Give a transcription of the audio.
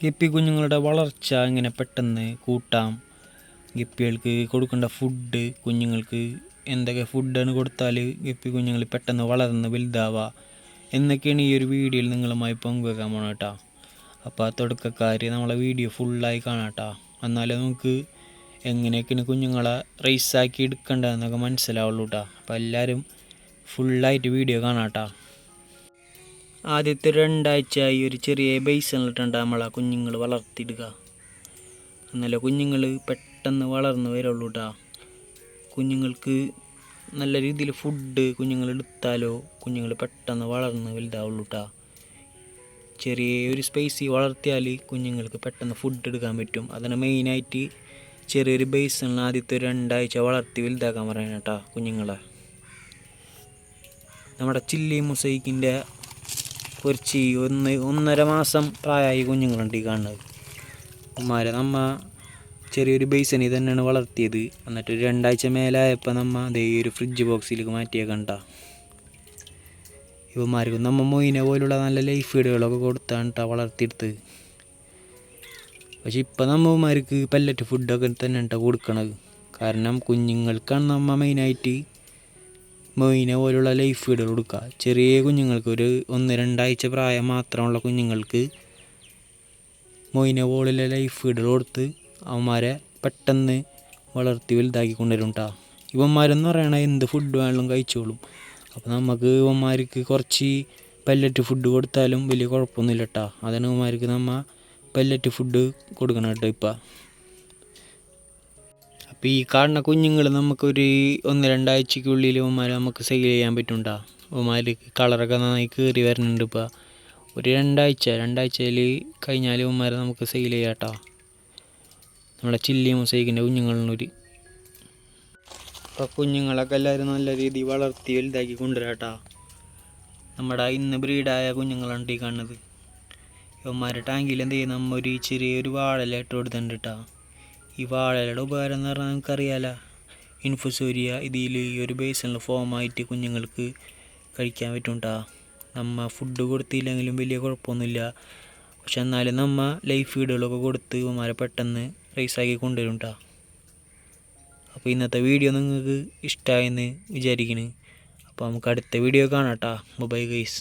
Guppy കുഞ്ഞുങ്ങളുടെ വളർച്ച എങ്ങനെ പെട്ടെന്ന് കൂട്ടാം, ഗപ്പികൾക്ക് കൊടുക്കേണ്ട ഫുഡ്, കുഞ്ഞുങ്ങൾക്ക് എന്തൊക്കെ ഫുഡാണ് കൊടുത്താൽ ഗപ്പി കുഞ്ഞുങ്ങൾ പെട്ടെന്ന് വളർന്ന് വലുതാവുക എന്നൊക്കെയാണ് ഈ ഒരു വീഡിയോയിൽ നിങ്ങളുമായി പങ്കുവെക്കാൻ പോകണം കേട്ടോ. അപ്പോൾ ആ തുടക്കക്കാർ നമ്മളെ വീഡിയോ ഫുള്ളായി കാണാം കേട്ടോ. എന്നാലേ നമുക്ക് എങ്ങനെയൊക്കെയാണ് കുഞ്ഞുങ്ങളെ റേസാക്കി എടുക്കേണ്ടതെന്നൊക്കെ മനസ്സിലാവുള്ളൂ കേട്ടോ. അപ്പോൾ എല്ലാവരും ഫുള്ളായിട്ട് വീഡിയോ കാണാം കേട്ടോ. ആദ്യത്തെ 2 ആഴ്ച ഈ ഒരു ചെറിയ ബേസിലിട്ടുണ്ട് നമ്മളെ കുഞ്ഞുങ്ങൾ വളർത്തിയിടുക. എന്നാലേ കുഞ്ഞുങ്ങൾ പെട്ടെന്ന് വളർന്ന് വരുള്ളൂ കേട്ടോ. കുഞ്ഞുങ്ങൾക്ക് നല്ല രീതിയിൽ ഫുഡ് കുഞ്ഞുങ്ങൾ എടുത്താലോ കുഞ്ഞുങ്ങൾ പെട്ടെന്ന് വളർന്ന് വലുതാവുള്ളൂ കേട്ടോ. ചെറിയ ഒരു സ്പേസിൽ വളർത്തിയാൽ കുഞ്ഞുങ്ങൾക്ക് പെട്ടെന്ന് ഫുഡ് എടുക്കാൻ പറ്റും. അതിന് മെയിനായിട്ട് ചെറിയൊരു ബേസിൽ ആദ്യത്തെ 2 ആഴ്ച വളർത്തി വലുതാക്കാൻ പറയണം കേട്ടോ കുഞ്ഞുങ്ങളെ. നമ്മുടെ ചില്ലി മൊസൈക്കിൻ്റെ കുറച്ച് 1.5 മാസം പ്രായമായി കുഞ്ഞുങ്ങളുണ്ട് ഈ കാണുന്നത്. ഉമ്മാരെ നമ്മ ചെറിയൊരു ബേസിനിൽ തന്നെയാണ് വളർത്തിയത്. എന്നിട്ട് 2 ആഴ്ച മേലായപ്പോൾ നമ്മ അതേ ഒരു ഫ്രിഡ്ജ് ബോക്സിലേക്ക് മാറ്റിയേക്കണ്ട. ഇവന്മാർക്കും നമ്മൾ മൊയിനെ പോലുള്ള നല്ല ലൈഫ് ഫീഡുകളൊക്കെ കൊടുത്താണ് കേട്ടോ വളർത്തിയെടുത്ത്. പക്ഷെ ഇപ്പം നമ്മമാർക്ക് പെല്ലറ്റ് ഫുഡൊക്കെ തന്നെ കേട്ടോ കൊടുക്കണത്. കാരണം കുഞ്ഞുങ്ങൾക്കാണ് നമ്മൾ മെയിനായിട്ട് മൊയിനെ പോലുള്ള ലൈഫ് ഫീഡുകൾ കൊടുക്കുക. ചെറിയ കുഞ്ഞുങ്ങൾക്ക് ഒരു 1-2 ആഴ്ച പ്രായം മാത്രമുള്ള കുഞ്ഞുങ്ങൾക്ക് മൊയിനെ പോലുള്ള ലൈഫ് ഫീഡുകൾ കൊടുത്ത് അവന്മാരെ പെട്ടെന്ന് വളർത്തി വലുതാക്കി കൊണ്ടുവരും കേട്ടോ. ഇവന്മാരെന്ന് പറയണത് എന്ത് ഫുഡ് വേണമെങ്കിലും കഴിച്ചോളും. അപ്പോൾ നമുക്ക് ഇവന്മാർക്ക് കുറച്ച് പെല്ലറ്റ് ഫുഡ് കൊടുത്താലും വലിയ കുഴപ്പമൊന്നുമില്ല കേട്ടോ. അതാണ് ഇവന്മാർക്ക് നമ്മൾ പെല്ലറ്റ് ഫുഡ് കൊടുക്കണം കേട്ടോ ഇപ്പം. അപ്പോൾ ഈ കാണുന്ന കുഞ്ഞുങ്ങൾ നമുക്കൊരു 1-2 ആഴ്ചക്കുള്ളിൽ ഇവന്മാരെ നമുക്ക് സെയിൽ ചെയ്യാൻ പറ്റും കേട്ടോ. ഇവന്മാർക്ക് കളറൊക്കെ നന്നായി കയറി വരുന്നുണ്ട്. ഇപ്പോൾ ഒരു 2 ആഴ്ചയിൽ കഴിഞ്ഞാൽ ഇവന്മാരെ നമുക്ക് സെയിൽ ചെയ്യാം കേട്ടോ. നമ്മുടെ ചില്ലി മൊസൈക്കിൻ്റെ കുഞ്ഞുങ്ങളിനൊരു അപ്പോൾ കുഞ്ഞുങ്ങളൊക്കെ എല്ലാവരും നല്ല രീതിയിൽ വളർത്തി വലുതാക്കി കൊണ്ടുവരാം കേട്ടോ. നമ്മുടെ ഇന്ന് ബ്രീഡായ കുഞ്ഞുങ്ങളാണ് ഈ കാണുന്നത്. ഇവന്മാരുടെ ടാങ്കിൽ എന്ത് ചെയ്യും, നമ്മൾ ഒരു ചെറിയൊരു വാഴയില ഇട്ട് കൊടുത്തിട്ടുണ്ട് കേട്ടോ. ഈ വാഴയിലയുടെ ഉപകാരം എന്ന് പറഞ്ഞാൽ നമുക്കറിയാലോ, ഇൻഫുസോരിയ ഇതിൽ ഈ ഒരു ബേസിൽ ഫോമായിട്ട് കുഞ്ഞുങ്ങൾക്ക് കഴിക്കാൻ പറ്റും കേട്ടോ. നമ്മൾ ഫുഡ് കൊടുത്തില്ലെങ്കിലും വലിയ കുഴപ്പമൊന്നുമില്ല. പക്ഷെ എന്നാലും നമ്മൾ ലൈഫ് ഫീഡുകളൊക്കെ കൊടുത്ത് ഇവന്മാരെ പെട്ടെന്ന് റൈസാക്കി കൊണ്ടുവരും കേട്ടോ. അപ്പോൾ ഇന്നത്തെ വീഡിയോ നിങ്ങൾക്ക് ഇഷ്ടമായെന്ന് വിചാരിക്കുന്നു. അപ്പോൾ നമുക്ക് അടുത്ത വീഡിയോ കാണാം കേട്ടോ. Bye guys.